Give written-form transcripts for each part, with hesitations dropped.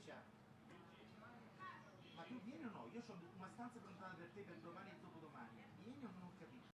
Ischia. Ma tu vieni o no? Io ho una stanza prenotata per te per domani e dopodomani. Vieni o non ho capito?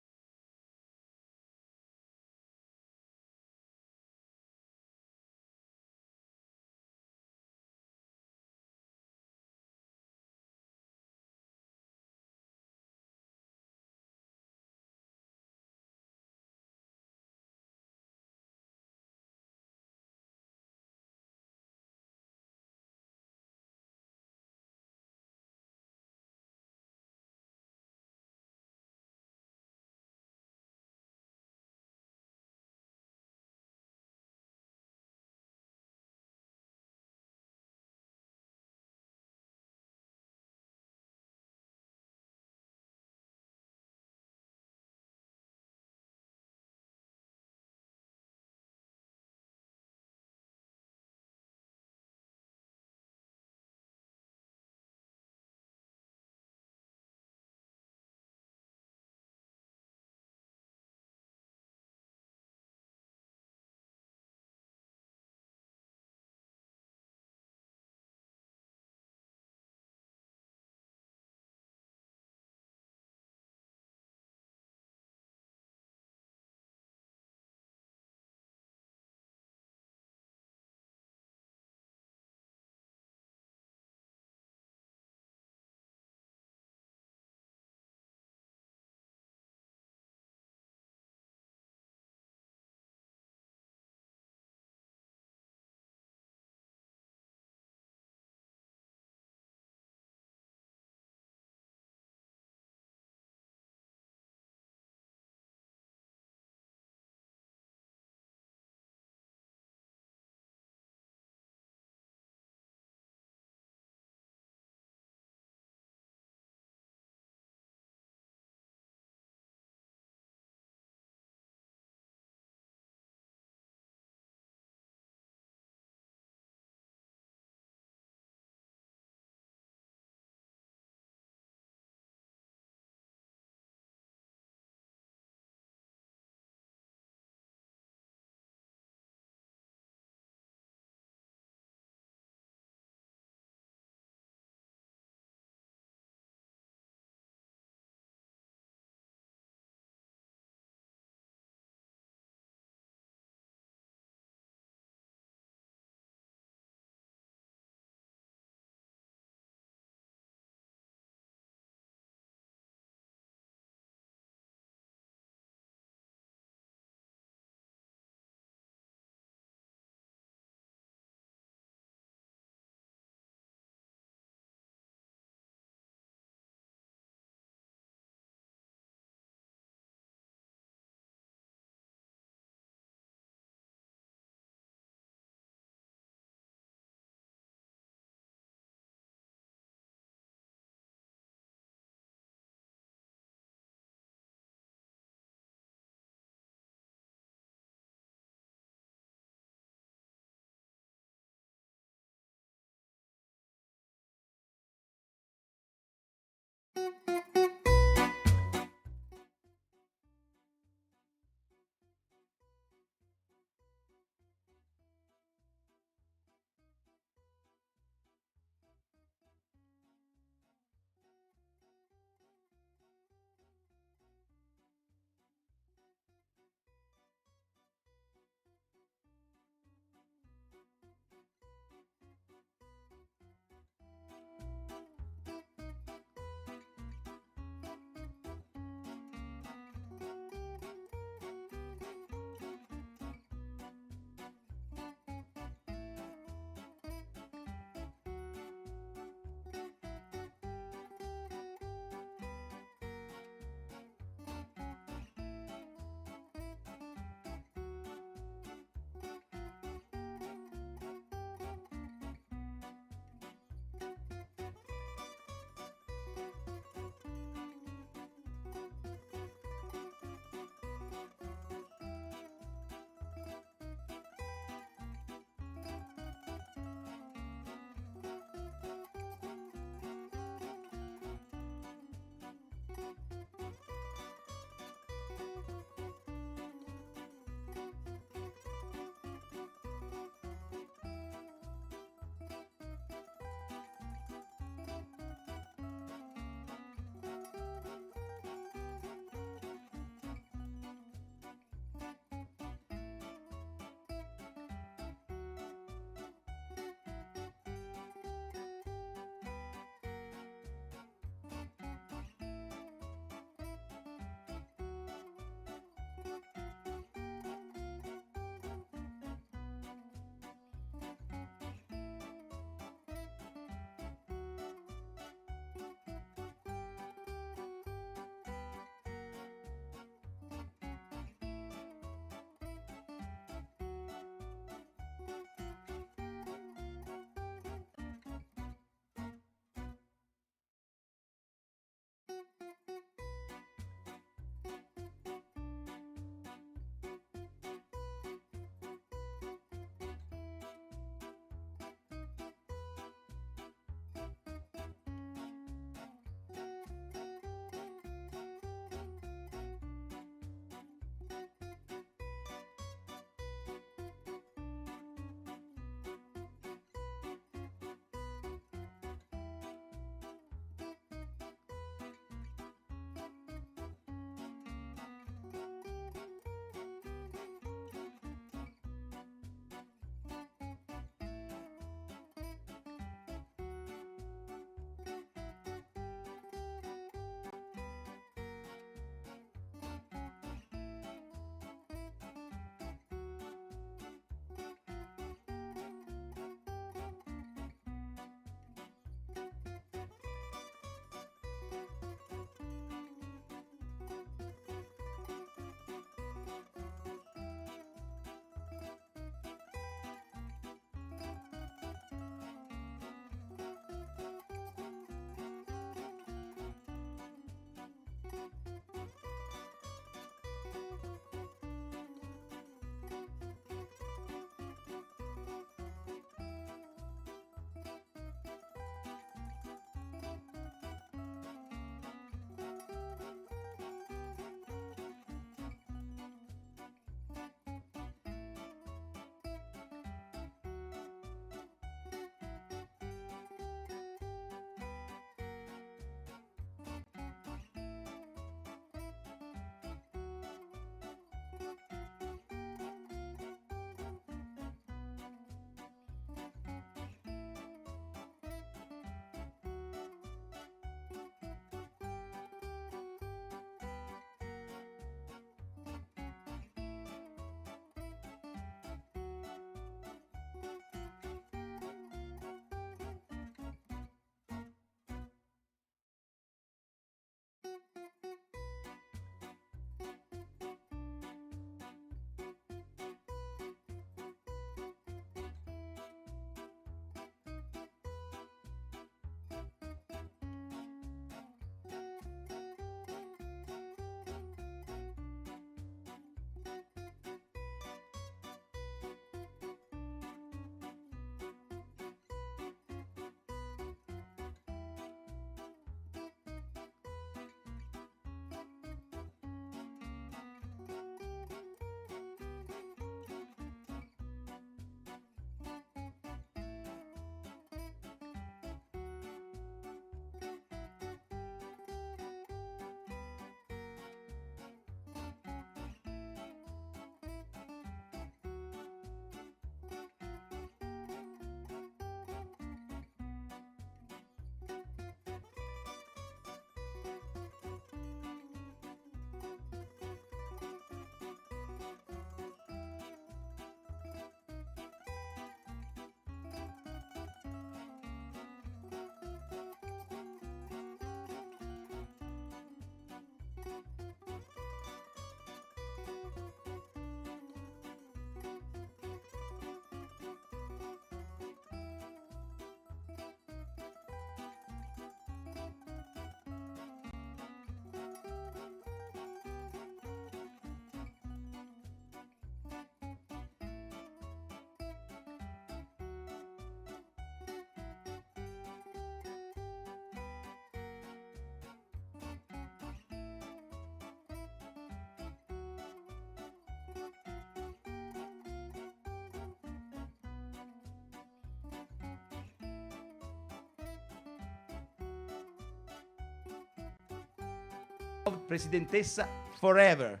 Presidentessa Forever.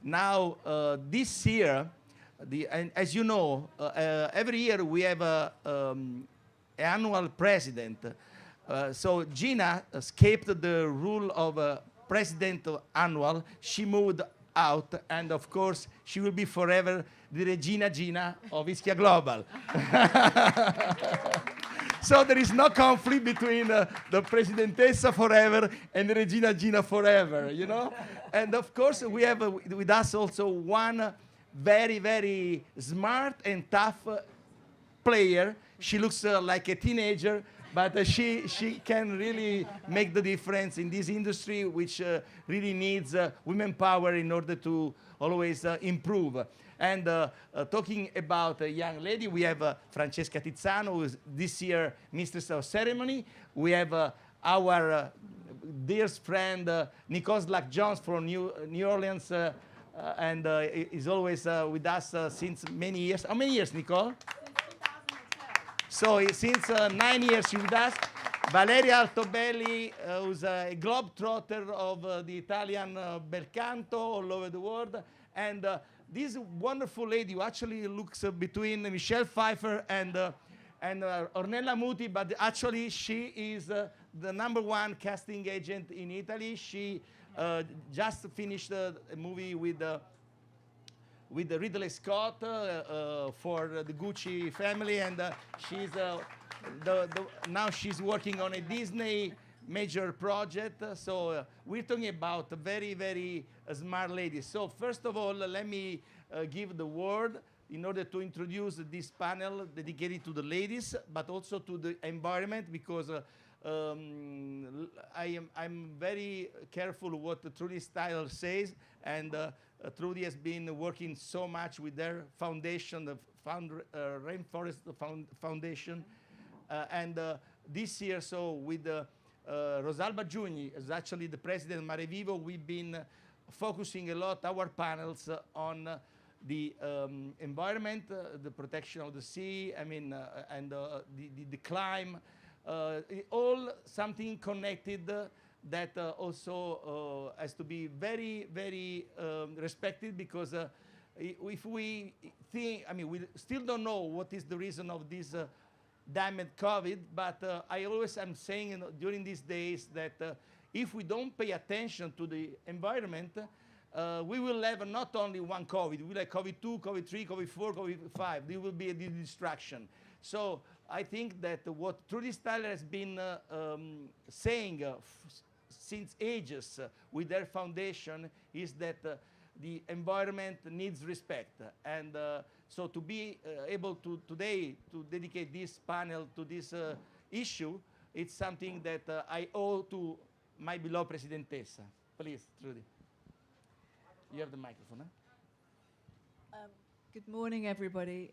Now, this year, and as you know, every year we have an annual president. So Gina escaped the rule of president annual. She moved out, and of course, she will be forever the Regina Gina of Ischia Global. So there is no conflict between the Presidentessa Forever and the Regina Gina Forever, you know? And of course, we have with us also one very, very smart and tough player. She looks like a teenager, but she can really make the difference in this industry, which really needs women power in order to always improve. And talking about a young lady, we have Francesca Tizzano, who is this year Mistress of Ceremony. We have our dearest friend, Nicole Jones from New Orleans, and is always with us since many years. How many years, Nicole? So since 9 years she's with us. Valeria Altobelli, who's a globetrotter of the Italian bel canto all over the world. And this wonderful lady who actually looks between Michelle Pfeiffer and Ornella Muti, but actually she is the #1 casting agent in Italy. She just finished a movie with Ridley Scott for the Gucci family, and she's now she's working on a Disney major project. So we're talking about a very, very smart lady. So first of all, let me give the word in order to introduce this panel dedicated to the ladies, but also to the environment, because I'm very careful what Trudie Styler says, and Trudie has been working so much with their foundation, the Rainforest Foundation, and this year, so with Rosalba Giugni, is actually the president of Mare Vivo, we've been focusing a lot our panels on the environment, the protection of the sea, I mean, and the climate, all something connected that also has to be very, very respected, because if we think, I mean, we still don't know what is the reason of this damned COVID, but I always am saying during these days that if we don't pay attention to the environment, we will have not only one COVID, we will have COVID-2, COVID-3, COVID-4, COVID-5. There will be a distraction. So I think that what Trudie Styler has been saying since ages with their foundation is that the environment needs respect. And so to be able to today to dedicate this panel to this issue, it's something that I owe to my beloved Presidentessa. Please, Trudie. You have the microphone, huh? Good morning, everybody.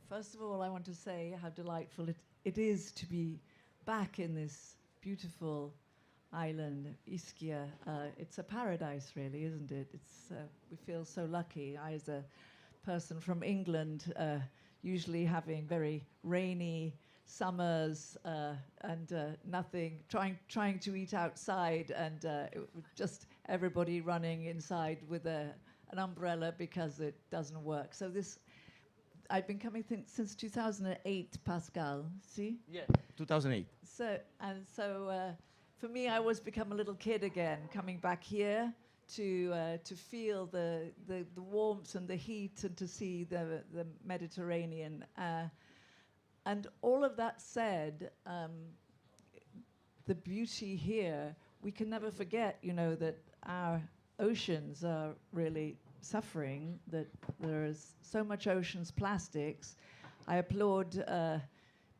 First of all, I want to say how delightful it is to be back in this beautiful island, Ischia. It's a paradise, really, isn't it? We feel so lucky. I, as a person from England, usually having very rainy summers and nothing, trying to eat outside, and just everybody running inside with an umbrella because it doesn't work. So I've been coming since 2008, Pascal. See? Yeah, 2008. So for me, I always become a little kid again, coming back here to feel the warmth and the heat, and to see the Mediterranean. And all of that said, the beauty here, we can never forget, that our oceans are really suffering, that there is so much oceans plastics. I applaud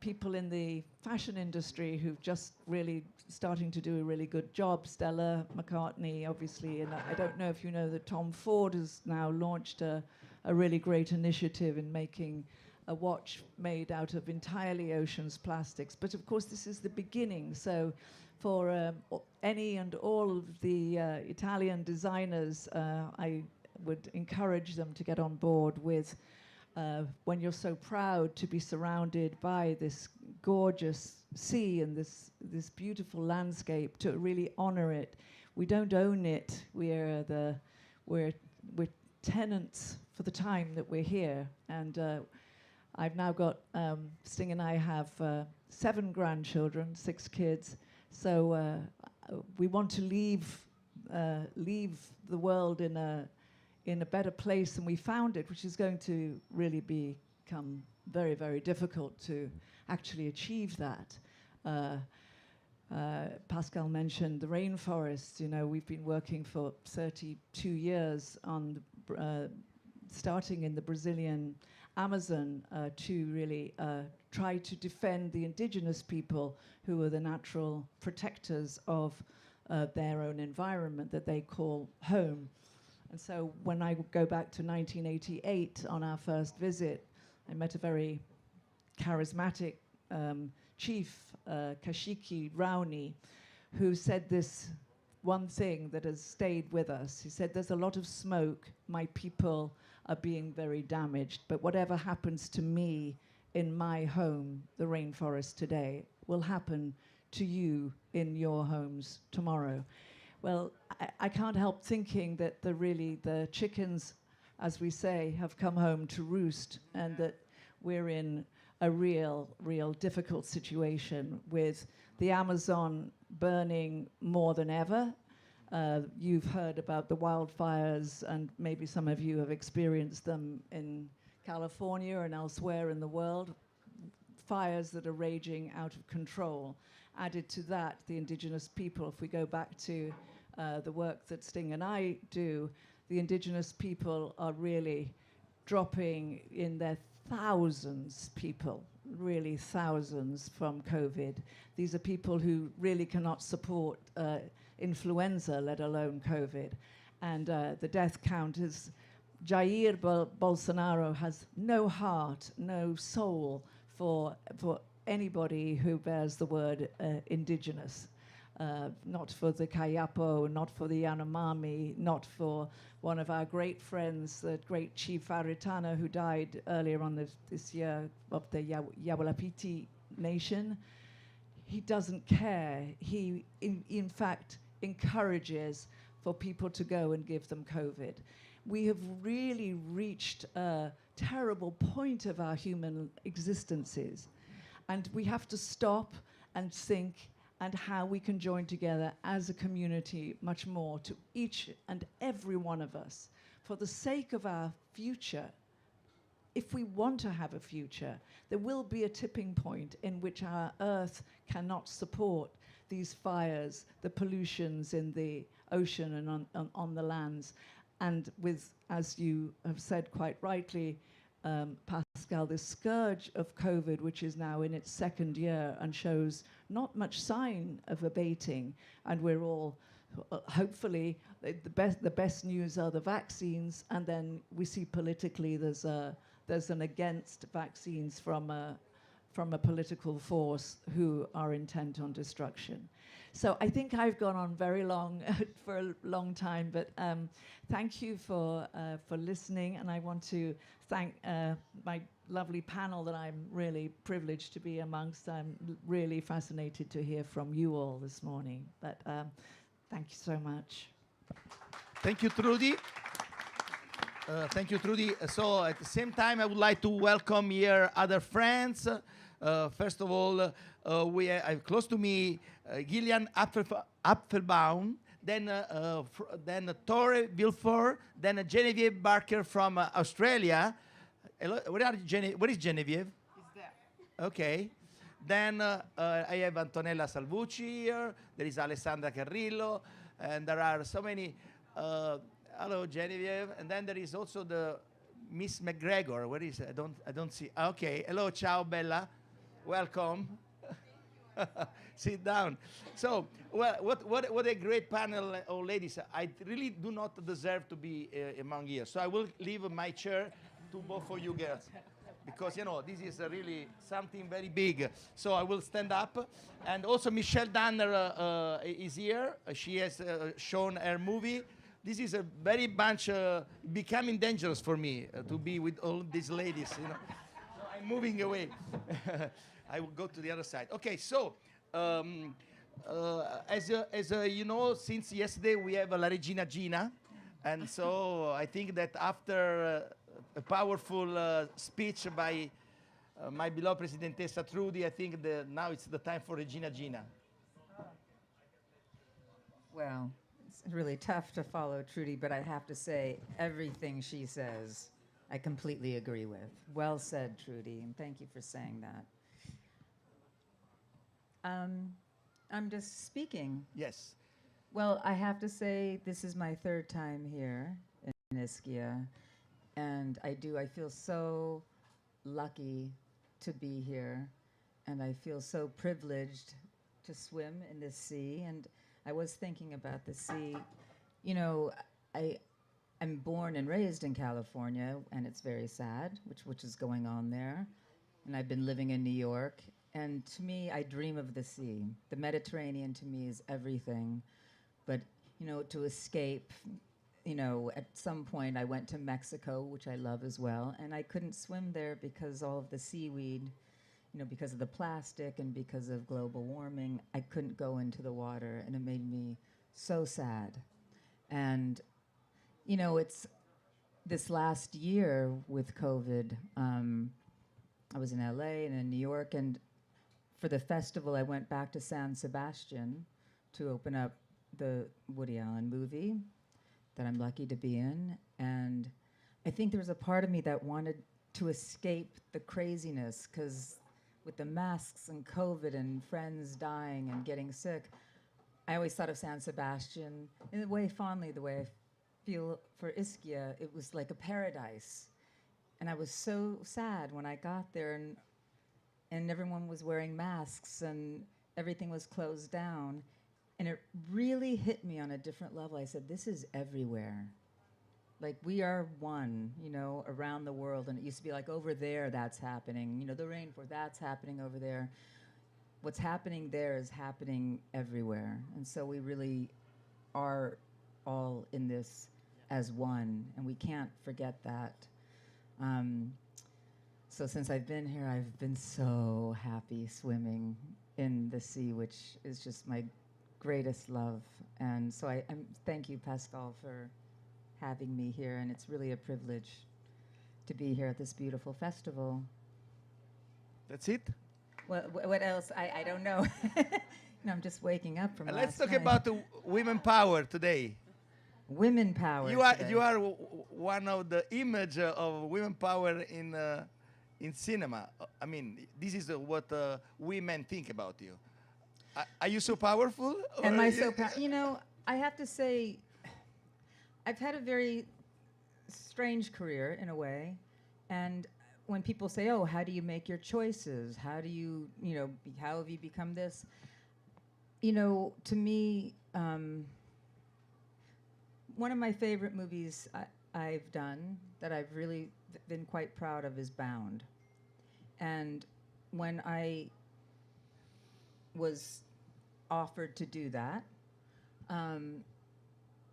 people in the fashion industry who've just really starting to do a really good job. Stella McCartney, obviously, and I don't know if you know that Tom Ford has now launched a really great initiative in making a watch made out of entirely oceans plastics. But of course, this is the beginning. So for any and all of the Italian designers, I would encourage them to get on board with, when you're so proud to be surrounded by this gorgeous sea and this beautiful landscape, to really honor it we don't own it. We're tenants for the time that we're here. And I've now got, Sting and I have 7 grandchildren, 6 kids. So we want to leave the world in a better place than we found it, which is going to really become very, very difficult to actually achieve that. Pascal mentioned the rainforests. You know, we've been working for 32 years on starting in the Brazilian Amazon to really try to defend the indigenous people who are the natural protectors of their own environment that they call home. And so when I go back to 1988 on our first visit, I met a very charismatic chief, Kashiki Raoni, who said this one thing that has stayed with us. He said, there's a lot of smoke, my people are being very damaged, but whatever happens to me in my home, the rainforest today, will happen to you in your homes tomorrow. Well, I can't help thinking that the chickens, as we say, have come home to roost, and that we're in a real difficult situation with the Amazon burning more than ever. You've heard about the wildfires, and maybe some of you have experienced them in California and elsewhere in the world. Fires that are raging out of control. Added to that, the indigenous people, if we go back to the work that Sting and I do, the indigenous people are really dropping in their thousands, people, really thousands from COVID. These are people who really cannot support influenza, let alone COVID. And the death count is, Jair Bolsonaro has no heart, no soul for anybody who bears the word indigenous. Not for the Kayapo, not for the Yanomami, not for one of our great friends, the great Chief Aritana, who died earlier on this year, of the Yawalapiti Nation. He doesn't care. He, in fact, encourages for people to go and give them COVID. We have really reached a terrible point of our human existences, and we have to stop and think and how we can join together as a community much more to each and every one of us for the sake of our future. If we want to have a future, there will be a tipping point in which our earth cannot support these fires, the pollutions in the ocean and on the lands. And with, as you have said quite rightly, Pascal, this scourge of COVID, which is now in its 2nd year and shows not much sign of abating, and we're all hopefully the best news are the vaccines, and then we see politically there's an against vaccines from a political force who are intent on destruction. So I think I've gone on very long for a long time, but thank you for listening, and I want to thank my lovely panel that I'm really privileged to be amongst. I'm really fascinated to hear from you all this morning, but thank you so much. Thank you, Trudie. Thank you, Trudie. So at the same time, I would like to welcome here other friends. First of all, we have close to me Jillian Apfelbaum, then Tove Vilfor, then Genevive Barker from Australia. Hello, where is Genevieve? Is there. Okay. Then I have Antonella Salvucci here. There is Alessandra Carrillo, and there are so many. Hello, Genevieve. And then there is also the Miss McGregor. Where is it? I don't see. Okay. Hello, ciao, Bella. Welcome. Sit down. So, well, what a great panel, ladies. I really do not deserve to be among here. So I will leave my chair to both of you girls, because you know this is really something very big. So I will stand up, and also Michelle Danner is here. She has shown her movie. This is a very bunch becoming dangerous for me to be with all these ladies. You know, so I'm moving away. I will go to the other side. Okay, so You know, since yesterday we have La Regina Gina, and so I think that after a powerful speech by my beloved Presidentessa Trudie, I think that now it's the time for Regina Gina. Well, it's really tough to follow Trudie, but I have to say everything she says, I completely agree with. Well said, Trudie, and thank you for saying that. I'm just speaking. Yes. Well, I have to say this is my third time here in Ischia, and I feel so lucky to be here, and I feel so privileged to swim in this sea. And I was thinking about the sea. You know, I'm born and raised in California, and it's very sad, which is going on there. And I've been living in New York. And to me, I dream of the sea. The Mediterranean to me is everything. But, you know, to escape, you know, at some point I went to Mexico, which I love as well, and I couldn't swim there because all of the seaweed, you know, because of the plastic and because of global warming, I couldn't go into the water, and it made me so sad. And, you know, it's this last year with COVID, I was in LA and in New York, and for the festival, I went back to San Sebastian to open up the Woody Allen movie that I'm lucky to be in. And I think there was a part of me that wanted to escape the craziness, because with the masks and COVID and friends dying and getting sick, I always thought of San Sebastian in a way fondly, the way I feel for Ischia. It was like a paradise. And I was so sad when I got there, and everyone was wearing masks and everything was closed down. And it really hit me on a different level. I said, this is everywhere. Like, we are one, you know, around the world. And it used to be like, over there, that's happening. You know, the rainforest, that's happening over there. What's happening there is happening everywhere. And so we really are all in this as one. And we can't forget that. So since I've been here, I've been so happy swimming in the sea, which is just my greatest love. And so I'm thank you, Pascal, for having me here. And it's really a privilege to be here at this beautiful festival. That's it? What else? I don't know. No, I'm just waking up from Let's last talk night. about the women power today. Women power. You are today. one of the image of women power in cinema. I mean, this is what women think about you. Are you so powerful? Am I so powerful? You know, I have to say, I've had a very strange career in a way, and when people say, "Oh, how do you make your choices? How do you, you know, how have you become this?" You know, to me, one of my favorite movies I've done that I've really been quite proud of is Bound. And when I was offered to do that,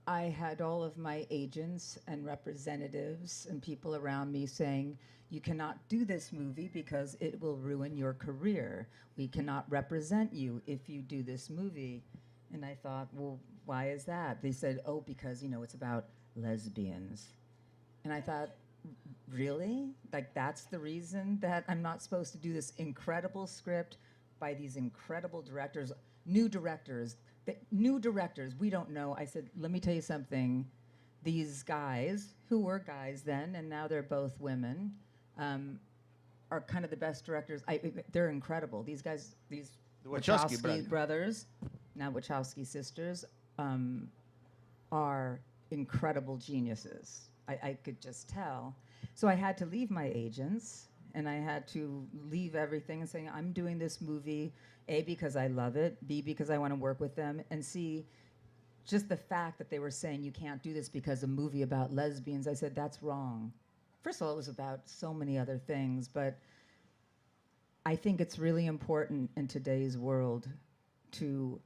I had all of my agents and representatives and people around me saying, you cannot do this movie because it will ruin your career. We cannot represent you if you do this movie. And I thought, well, why is that? They said, oh, because, you know, it's about lesbians. And I thought, really? Like, that's the reason that I'm not supposed to do this incredible script by these incredible directors, new directors, we don't know. I said, let me tell you something. These guys, who were guys then, and now they're both women, are kind of the best directors. They're incredible. These guys, these Wachowski brothers, now Wachowski sisters, are incredible geniuses. I could just tell. So I had to leave my agents, and I had to leave everything and say, I'm doing this movie, A, because I love it, B, because I want to work with them, and C, just the fact that they were saying you can't do this because a movie about lesbians, I said, that's wrong. First of all, it was about so many other things, but I think it's really important in today's world to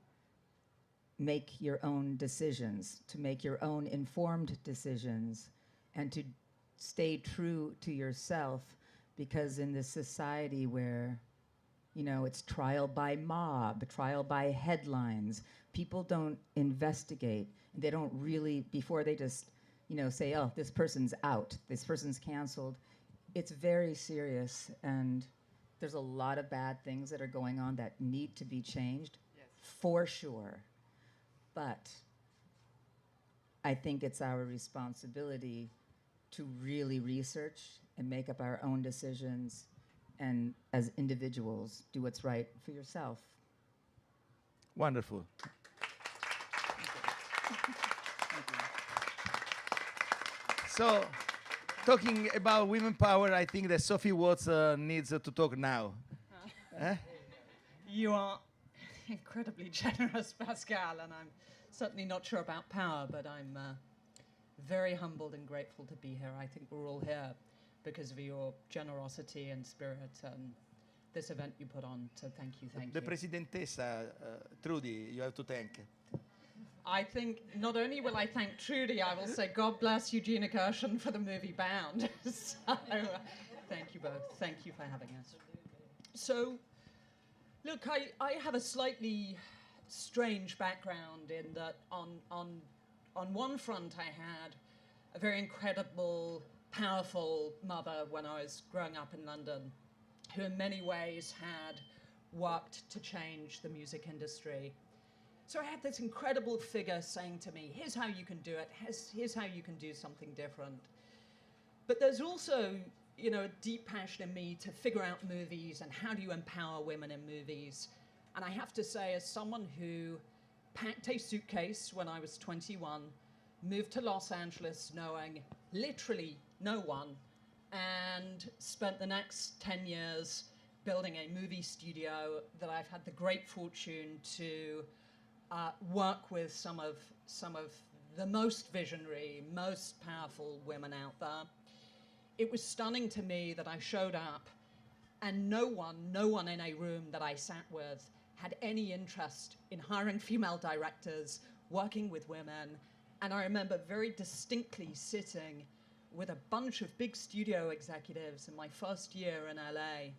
make your own decisions, to make your own informed decisions, and to stay true to yourself, because in this society where You know, it's trial by mob, trial by headlines. People don't investigate. They don't really, before they just, you know, say, oh, this person's out, this person's canceled. It's very serious, and there's a lot of bad things that are going on that need to be changed, for sure. But I think it's our responsibility to really research and make up our own decisions, and as individuals, do what's right for yourself. Wonderful. So, talking about women power, I think that Sophie Watts needs to talk now. You are incredibly generous, Pascal, and I'm certainly not sure about power, but I'm very humbled and grateful to be here. I think we're all here because of your generosity and spirit and this event you put on, so thank you. The presidentessa, Trudie, you have to thank. I think not only will I thank Trudie, I will say God bless you, Gina Gershon, for the movie Bound. So, thank you both. Thank you for having us. So, look, I have a slightly strange background in that on one front I had a very incredible, powerful mother when I was growing up in London, who in many ways had worked to change the music industry. So I had this incredible figure saying to me, here's how you can do it, here's how you can do something different. But there's also, you know, a deep passion in me to figure out movies and how do you empower women in movies. And I have to say, as someone who packed a suitcase when I was 21, moved to Los Angeles knowing literally no one, and spent the next 10 years building a movie studio that I've had the great fortune to work with some of the most visionary, most powerful women out there. It was stunning to me that I showed up and no one in a room that I sat with had any interest in hiring female directors, working with women. And I remember very distinctly sitting with a bunch of big studio executives in my first year in LA,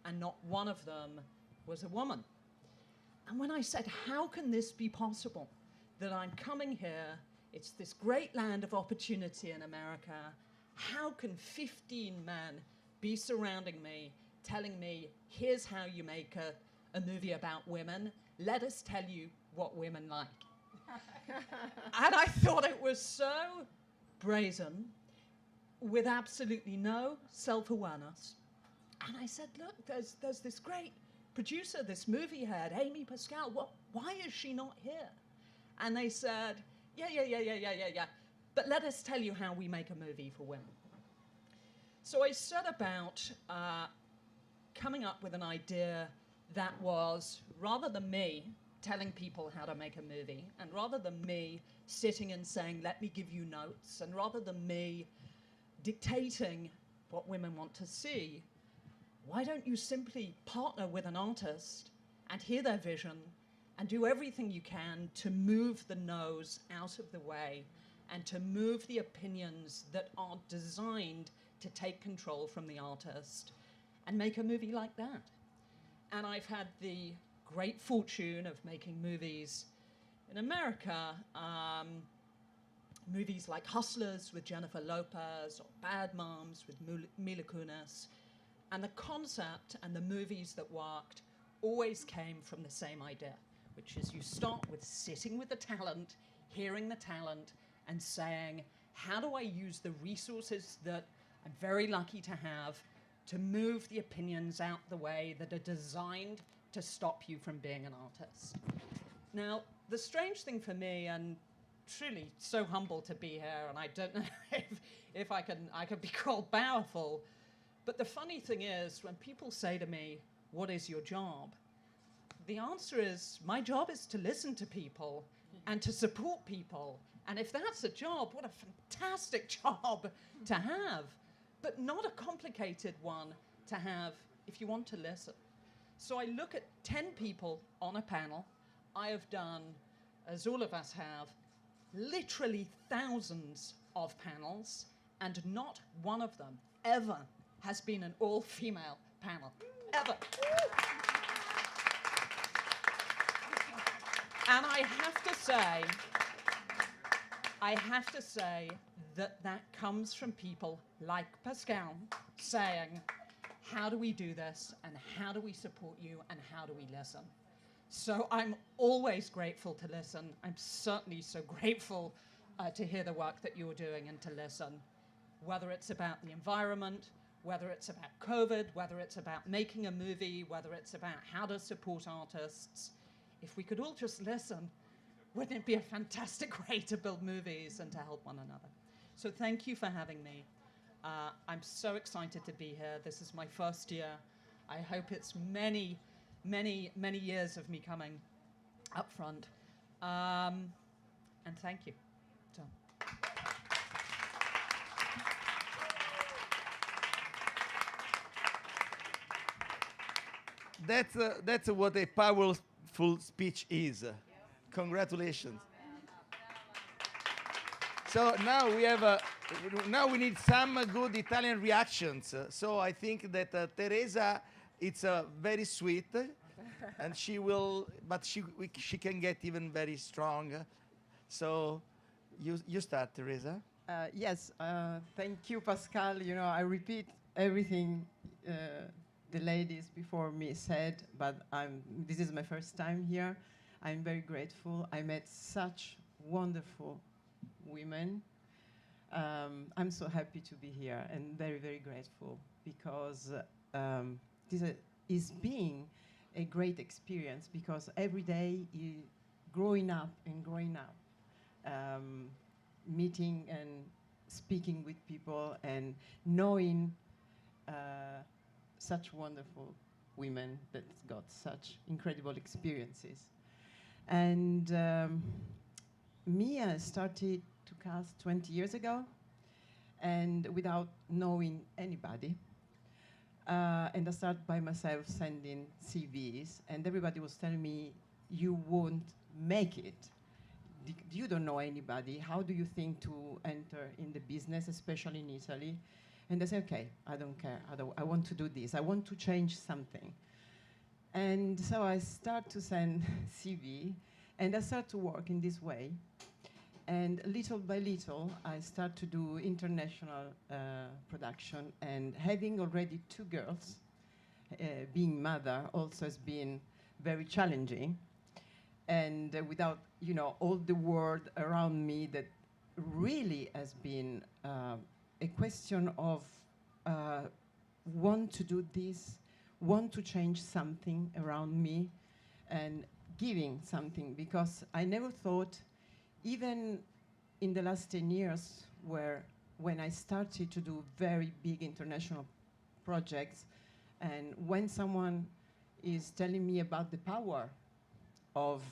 and not one of them was a woman. And when I said, how can this be possible? That I'm coming here, it's this great land of opportunity in America. How can 15 men be surrounding me, telling me, here's how you make a movie about women. Let us tell you what women like. And I thought it was so brazen, with absolutely no self-awareness. And I said, look, there's this great producer, this movie head, Amy Pascal, why is she not here? And they said, yeah. But let us tell you how we make a movie for women. So I set about coming up with an idea that was, rather than me telling people how to make a movie, and rather than me sitting and saying, let me give you notes, and rather than me dictating what women want to see, why don't you simply partner with an artist and hear their vision and do everything you can to move the no's out of the way and to move the opinions that are designed to take control from the artist and make a movie like that. And I've had the great fortune of making movies in America, movies like Hustlers with Jennifer Lopez or Bad Moms with Mila Kunis. And the concept and the movies that worked always came from the same idea, which is you start with sitting with the talent, hearing the talent, and saying, how do I use the resources that I'm very lucky to have to move the opinions out the way that are designed to stop you from being an artist? Now, the strange thing for me, and truly so humble to be here, and I don't know if I could be called powerful, but the funny thing is, when people say to me, what is your job? The answer is, my job is to listen to people and to support people. And if that's a job, what a fantastic job to have, but not a complicated one to have if you want to listen. So I look at 10 people on a panel. I have done, as all of us have, literally thousands of panels, and not one of them ever has been an all-female panel, ever. And I have to say that that comes from people like Pascal saying, how do we do this, and how do we support you, and how do we listen? So I'm always grateful to listen. I'm certainly so grateful to hear the work that you're doing and to listen, whether it's about the environment, whether it's about COVID, whether it's about making a movie, whether it's about how to support artists. If we could all just listen, wouldn't it be a fantastic way to build movies and to help one another? So thank you for having me. I'm so excited to be here. This is my first year. I hope it's many, many, many years of me coming up front. And thank you. So. That's what a powerful speech is. Congratulations. So now we need some good Italian reactions. So I think that Teresa, it's very sweet, and she can get even very strong. So you start, Teresa. Yes, thank you, Pascal. You know, I repeat everything the ladies before me said, but this is my first time here. I'm very grateful. I met such wonderful women. I'm so happy to be here and very, very grateful because this is being a great experience because every day growing up, meeting and speaking with people and knowing such wonderful women that got such incredible experiences. And Mia started to cast 20 years ago and without knowing anybody. And I started by myself sending CVs and everybody was telling me, you won't make it. You don't know anybody. How do you think to enter in the business, especially in Italy? And I said, okay, I don't care. I want to do this. I want to change something. And so I start to send CV, and I start to work in this way. And little by little, I start to do international production. And having already 2 girls, being mother also has been very challenging. And without, you know, all the world around me that really has been a question of want to do this, want to change something around me and giving something, because I never thought, even in the last 10 years, when I started to do very big international projects, and when someone is telling me about the power of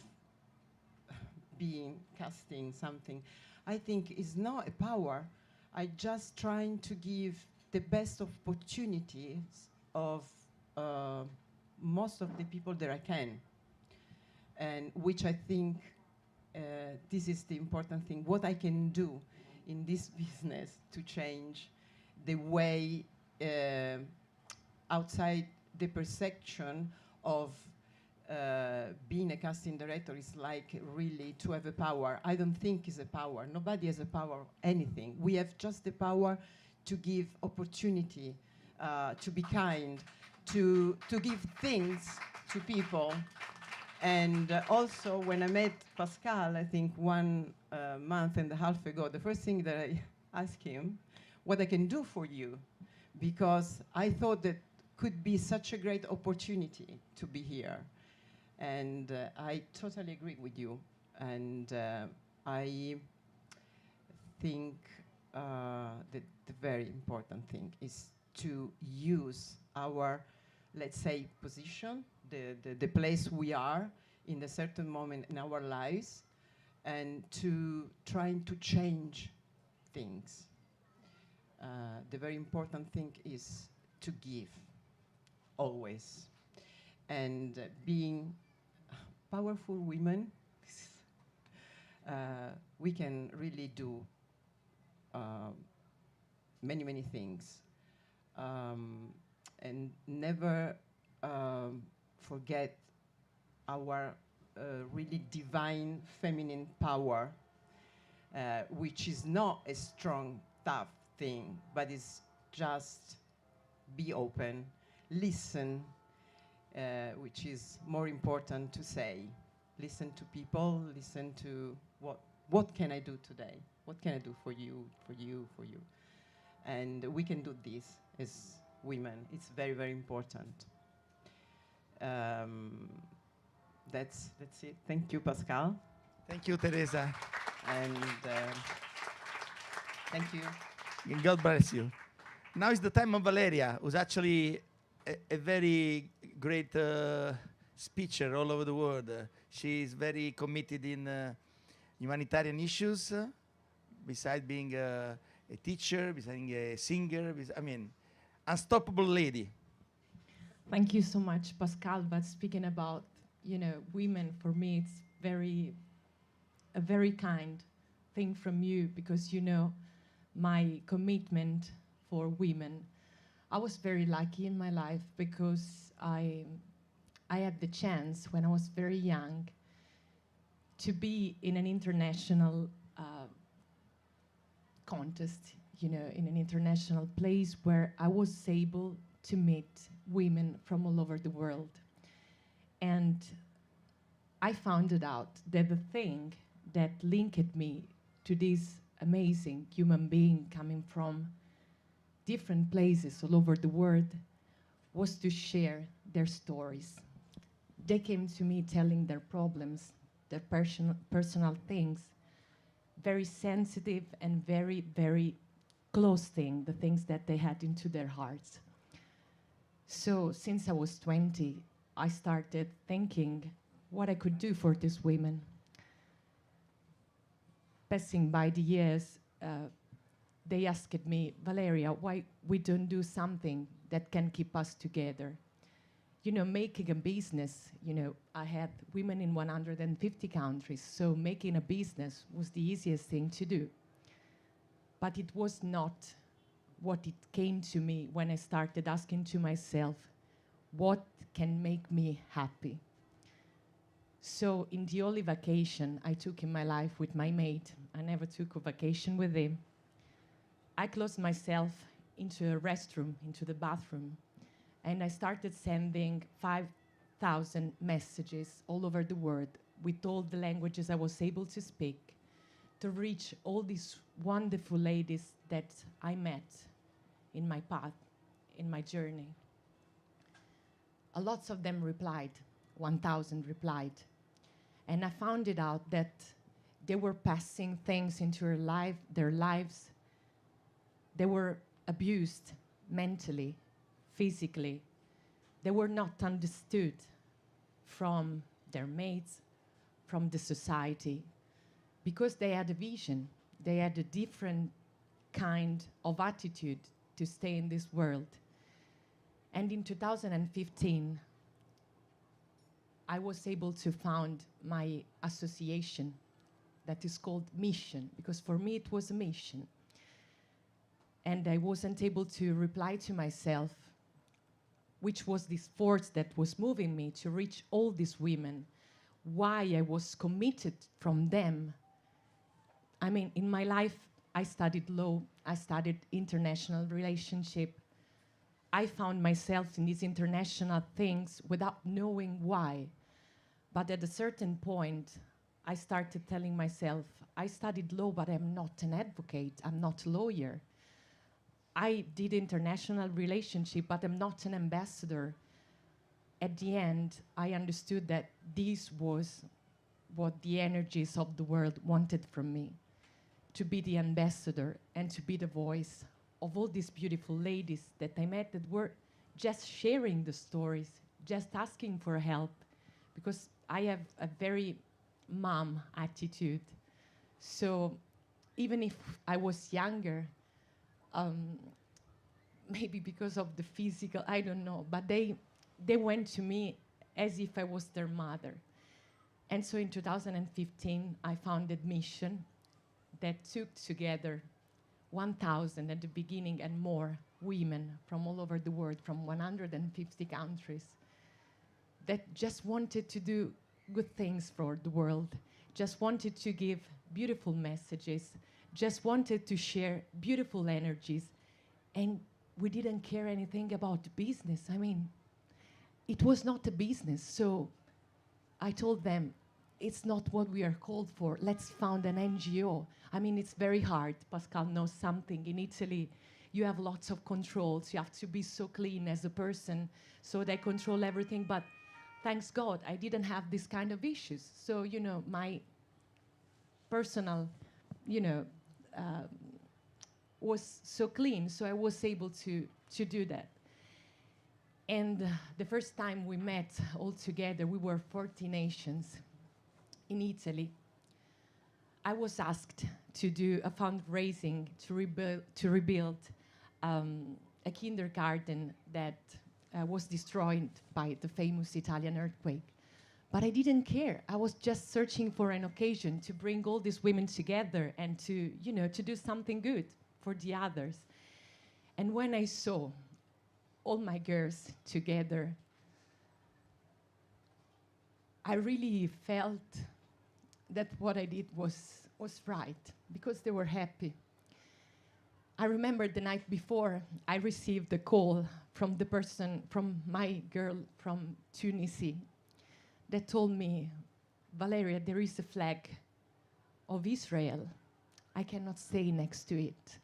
casting something, I think it's not a power. I just trying to give the best opportunities of most of the people that I can, and which I think this is the important thing, what I can do in this business to change the way outside the perception of being a casting director is like really to have a power. I don't think it's a power. Nobody has a power of anything. We have just the power to give opportunity, to be kind, to give things to people. And also when I met Pascal, I think 1 month and a half ago, the first thing that I asked him, what I can do for you, because I thought that could be such a great opportunity to be here. And I totally agree with you. And I think that the very important thing is to use our, let's say, position, the place we are in a certain moment in our lives, and to trying to change things. The very important thing is to give, always. And being powerful women, we can really do many, many things. And never forget our really divine feminine power, which is not a strong, tough thing, but is just be open, listen, which is more important to say. Listen to people, listen to what can I do today? What can I do for you, for you, for you? And we can do this as women. It's very, very important. That's it. Thank you, Pascal. Thank you, Teresa. And thank you. And God bless you. Now is the time of Valeria, who's actually a very great speaker all over the world. She is very committed in humanitarian issues, besides being a teacher, besides being a singer. I mean, unstoppable lady. Thank you so much, Pascal. But speaking about, women, for me, it's a very kind thing from you, because my commitment for women. I was very lucky in my life because I had the chance when I was very young to be in an international contest, in an international place where I was able to meet women from all over the world. And I found out that the thing that linked me to this amazing human being coming from different places all over the world was to share their stories. They came to me telling their problems, their personal things, very sensitive and very, very close thing, the things that they had into their hearts. So since I was 20, I started thinking what I could do for these women. Passing by the years, they asked me, Valeria, why we don't do something that can keep us together? Making a business, I had women in 150 countries, so making a business was the easiest thing to do. But it was not what it came to me when I started asking to myself, what can make me happy? So in the only vacation I took in my life with my mate, I never took a vacation with him, I closed myself into a restroom, into the bathroom, and I started sending 5,000 messages all over the world with all the languages I was able to speak to reach all these wonderful ladies that I met in my path, in my journey. A lot of them replied, 1,000 replied. And I found it out that they were passing things into their lives. They were abused mentally, physically. They were not understood from their mates, from the society, because they had a vision. They had a different kind of attitude to stay in this world. And in 2015, I was able to found my association that is called Mission, because for me it was a mission. And I wasn't able to reply to myself, which was this force that was moving me to reach all these women, why I was committed from them. I mean, in my life, I studied law, I studied international relationship. I found myself in these international things without knowing why. But at a certain point, I started telling myself, I studied law, but I'm not an advocate, I'm not a lawyer. I did international relationship, but I'm not an ambassador. At the end, I understood that this was what the energies of the world wanted from me, to be the ambassador and to be the voice of all these beautiful ladies that I met that were just sharing the stories, just asking for help, because I have a very mom attitude. So even if I was younger, maybe because of the physical, I don't know, but they went to me as if I was their mother. And so in 2015, I founded Mission that took together 1,000 at the beginning and more women from all over the world, from 150 countries, that just wanted to do good things for the world, just wanted to give beautiful messages, just wanted to share beautiful energies, and we didn't care anything about the business. I mean, it was not a business, so I told them, it's not what we are called for. Let's found an NGO. I mean, it's very hard. Pascal knows something. In Italy, you have lots of controls. You have to be so clean as a person, so they control everything. But thanks God, I didn't have this kind of issues. So, you know, my personal, you know, was so clean, so I was able to do that. And the first time we met all together, we were 40 nations in Italy. I was asked to do a fundraising to rebuild a kindergarten that was destroyed by the famous Italian earthquake. But I didn't care. I was just searching for an occasion to bring all these women together and to, you know, to do something good for the others. And when I saw all my girls together, I really felt that what I did was right, because they were happy. I remember the night before, I received a call from the person, from my girl from Tunisia, that told me, Valeria, there is a flag of Israel. I cannot stay next to it.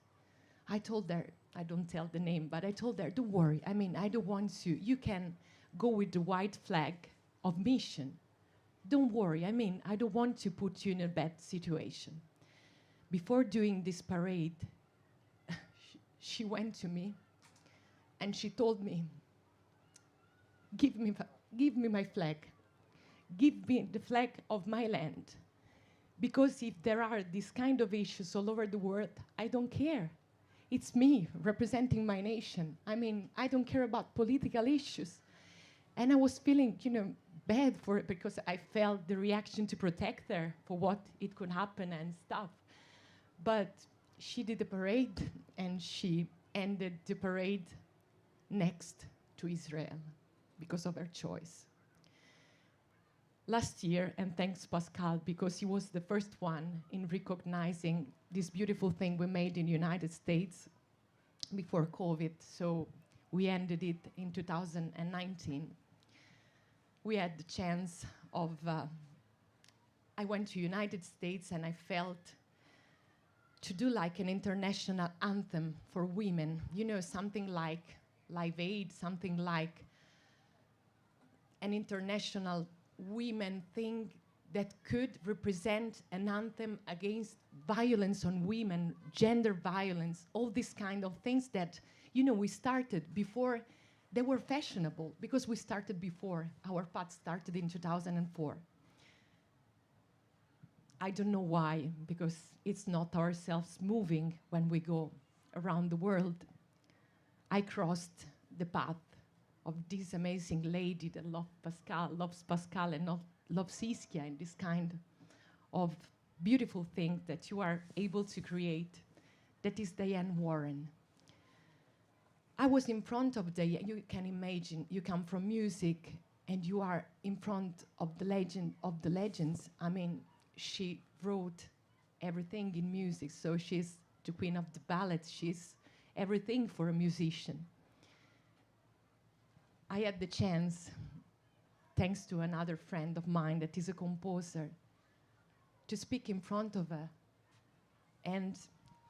I told her, I don't tell the name, but I told her, don't worry. I mean, I don't want to. You can go with the white flag of mission. Don't worry. I mean, I don't want to put you in a bad situation. Before doing this parade, she went to me and she told me, give me my flag. Give me the flag of my land. Because if there are these kind of issues all over the world, I don't care. It's me representing my nation. I mean, I don't care about political issues. And I was feeling, you know, bad for it because I felt the reaction to protect her for what it could happen and stuff. But she did the parade and she ended the parade next to Israel because of her choice. Last year, and thanks Pascal, because he was the first one in recognizing this beautiful thing we made in the United States before COVID, so we ended it in 2019. We had the chance of, I went to United States and I felt to do like an international anthem for women, you know, something like Live Aid, something like an international women thing that could represent an anthem against violence on women, gender violence, all these kind of things that, you know, we started before they were fashionable, because we started before. Our path started in 2004. I don't know why, because it's not ourselves moving when we go around the world. I crossed the path of this amazing lady that loves Pascal and loves Ischia, and this kind of beautiful thing that you are able to create, that is Diane Warren. I was in front of Diane. You can imagine, you come from music and you are in front of the legend of the legends. I mean, she wrote everything in music, so she's the queen of the ballad. She's everything for a musician. I had the chance, thanks to another friend of mine that is a composer, to speak in front of her. And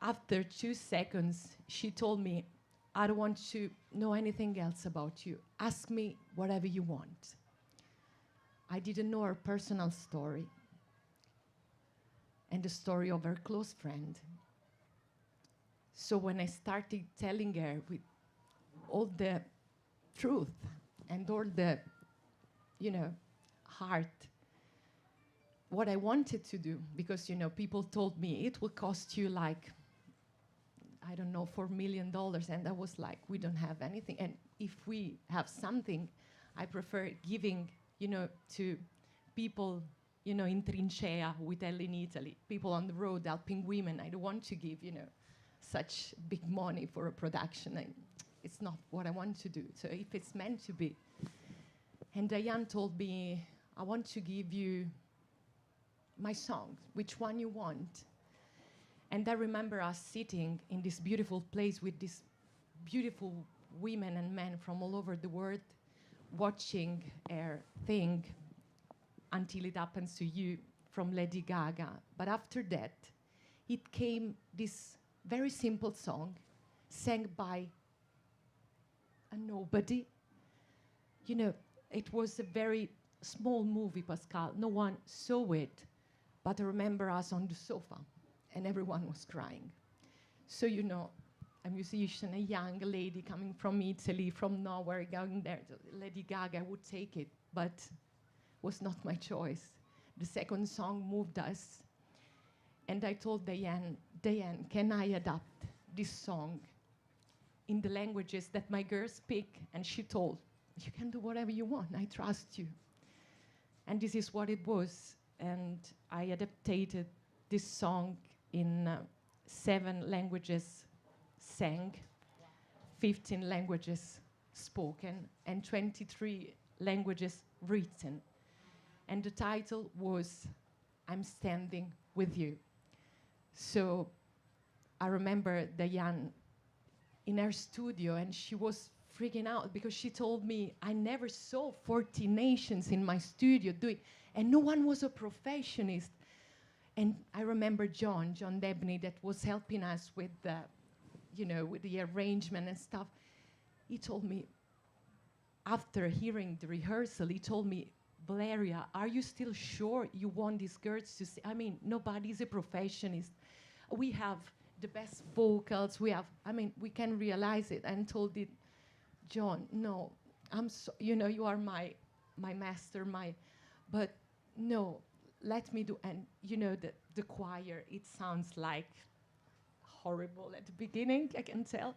after 2 seconds, she told me, I don't want to know anything else about you. Ask me whatever you want. I didn't know her personal story and the story of her close friend. So when I started telling her with all the truth and all the, you know, heart, what I wanted to do, because, you know, people told me it will cost you like, I don't know, $4 million, and I was like, we don't have anything, and if we have something, I prefer giving, you know, to people, you know, in trincea, we tell in Italy, people on the road helping women. I don't want to give, you know, such big money for a production. It's not what I want to do. So if it's meant to be. And Diane told me, I want to give you my song, which one you want. And I remember us sitting in this beautiful place with these beautiful women and men from all over the world, watching her thing Until It Happens to You from Lady Gaga. But after that, it came this very simple song, sang by a nobody. You know, it was a very small movie, Pascal. No one saw it, but I remember us on the sofa, and everyone was crying. So, you know, a musician, a young lady coming from Italy, from nowhere, going there, Lady Gaga would take it, but was not my choice. The second song moved us, and I told Diane, can I adapt this song in the languages that my girls speak? And she told, you can do whatever you want, I trust you. And this is what it was. And I adapted this song in 7 languages sang, 15 languages spoken, and 23 languages written. And the title was I'm Standing With You. So I remember Diane in her studio, and she was freaking out because she told me, I never saw 40 nations in my studio doing, and no one was a professionist. And I remember John Debney, that was helping us with the, you know, with the arrangement and stuff. He told me, after hearing the rehearsal, he told me, Valeria, are you still sure you want these girls to sing? I mean, nobody's a professionist. We have the best vocals. We have, I mean, we can realize it. And told it, John, no, I'm so, you know, you are my master, but no, let me do. And you know, the choir, it sounds like horrible at the beginning, I can tell.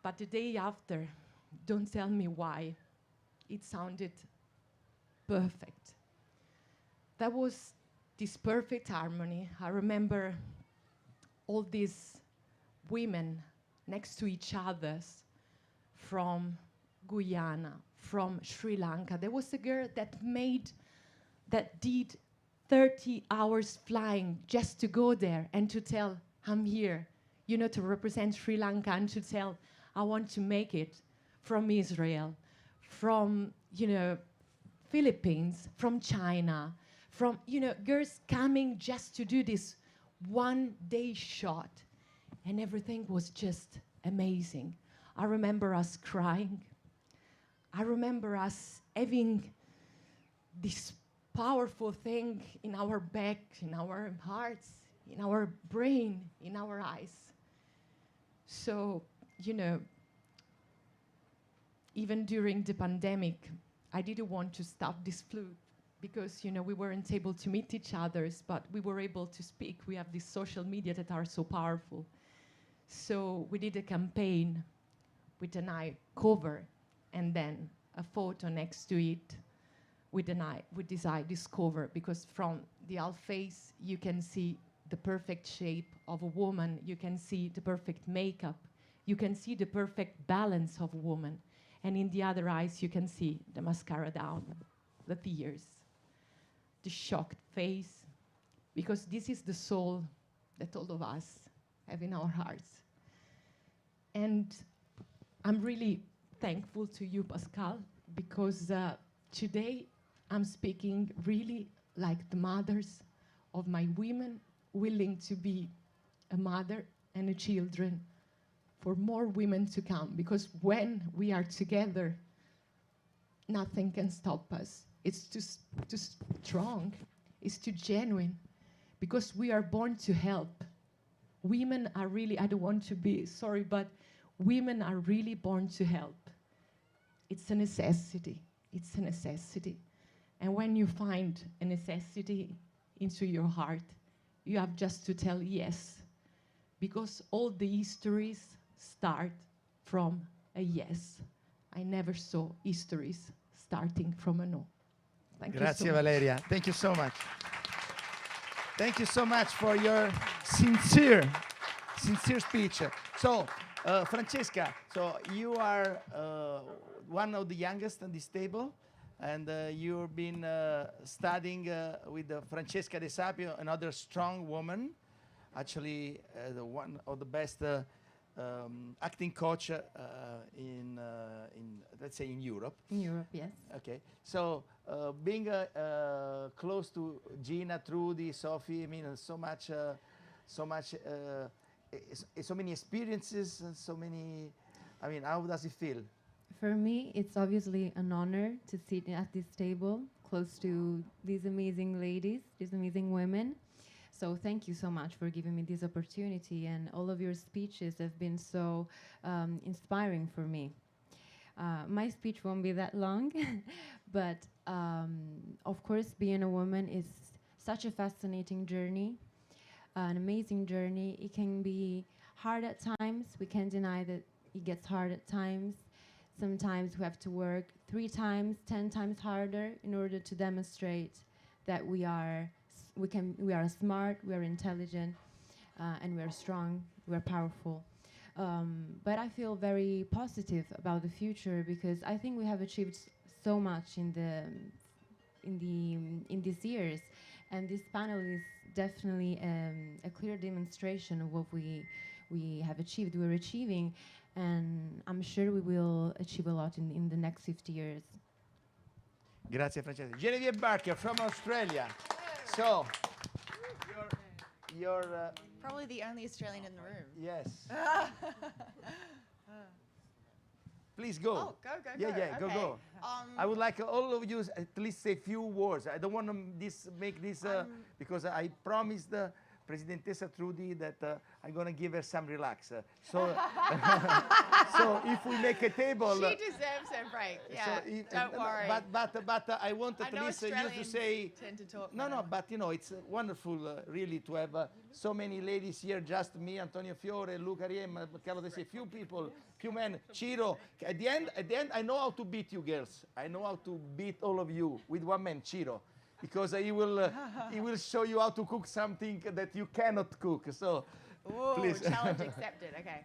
But the day after, don't tell me why, it sounded perfect. That was this perfect harmony. I remember all these women next to each other from Guyana, from Sri Lanka. There was a girl that did 30 hours flying just to go there and to tell, I'm here, you know, to represent Sri Lanka, and to tell, I want to make it, from Israel, from, you know, Philippines, from China, from, you know, girls coming just to do this one-day shot. And everything was just amazing. I remember us crying. I remember us having this powerful thing in our back, in our hearts, in our brain, in our eyes. So, you know, even during the pandemic, I didn't want to stop this flute because, you know, we weren't able to meet each other, but we were able to speak. We have these social media that are so powerful. So we did a campaign with an eye cover and then a photo next to it with an eye, with this eye, this cover, because from the half face, you can see the perfect shape of a woman. You can see the perfect makeup. You can see the perfect balance of a woman. And in the other eyes, you can see the mascara down, the tears, the shocked face, because this is the soul that all of us have in our hearts. And I'm really thankful to you, Pascal, because today I'm speaking really like the mothers of my women willing to be a mother and a children for more women to come, because when we are together, nothing can stop us. It's too strong, it's too genuine, because we are born to help. Women are really, I don't want to be sorry, but women are really born to help. It's a necessity, it's a necessity. And when you find a necessity into your heart, you have just to tell yes, because all the histories start from a yes. I never saw histories starting from a no. Thank you Grazie, so much. Valeria. Thank you so much. Thank you so much for your sincere speech. So, Francesca, so you are one of the youngest on this table. and you've been studying with Francesca De Sapio, another strong woman, actually the one of the best acting coach in let's say in Europe. In Europe, yes. Okay, so being close to Gina, Trudie, Sophie, I mean, so many experiences, and so many. I mean, how does it feel? For me, it's obviously an honor to sit at this table close to these amazing ladies, these amazing women. So thank you so much for giving me this opportunity, and all of your speeches have been so inspiring for me. My speech won't be that long, but of course, being a woman is such a fascinating journey, an amazing journey. It can be hard at times. We can't deny that it gets hard at times. Sometimes we have to work 3 times, 10 times harder in order to demonstrate that we are smart, we are intelligent, and we are strong, we are powerful. But I feel very positive about the future because I think we have achieved so much in these years, and this panel is definitely a clear demonstration of what we have achieved, we're achieving, and I'm sure we will achieve a lot in the next 50 years. Grazie, Francesca. Genevieve Barker from Australia. So, you're probably the only Australian in the room. yes. Please go. Oh, go. Yeah, Okay. go. I would like all of you at least say a few words. I don't want to make this because I promised Presidentessa Trudie that I'm going to give her some relax. So if we make a table... She deserves her break, yeah, don't worry. But I want at least you to say... tend to talk No, but you know, it's wonderful really to have so many ladies here, just me, Antonio Fiore, Luca Riem, Carlo De Say, few people, few men, Ciro. At the end, I know how to beat you girls. I know how to beat all of you with one man, Ciro. Because he will show you how to cook something that you cannot cook. So, ooh, please. Challenge accepted. Okay.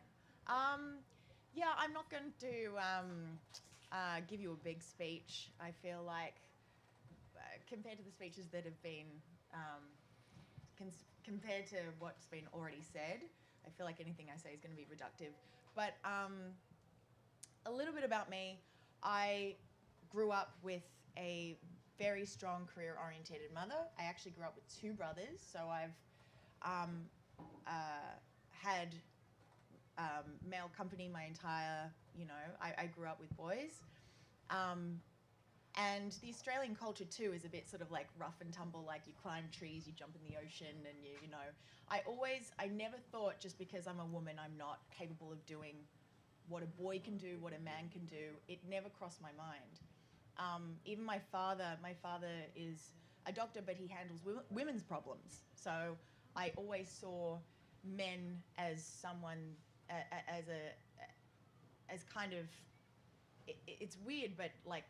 Yeah, I'm not going to give you a big speech. I feel like compared to the speeches that have been compared to what's been already said, I feel like anything I say is going to be reductive. But a little bit about me. I grew up with a very strong career-orientated mother. I actually grew up with 2 brothers, so I've had male company my entire, I grew up with boys. And the Australian culture too is a bit sort of like rough and tumble, like you climb trees, you jump in the ocean, and I never thought just because I'm a woman I'm not capable of doing what a boy can do, what a man can do. It never crossed my mind. Even my father is a doctor, but he handles women's problems. So I always saw men as someone, as kind of, it's weird, but like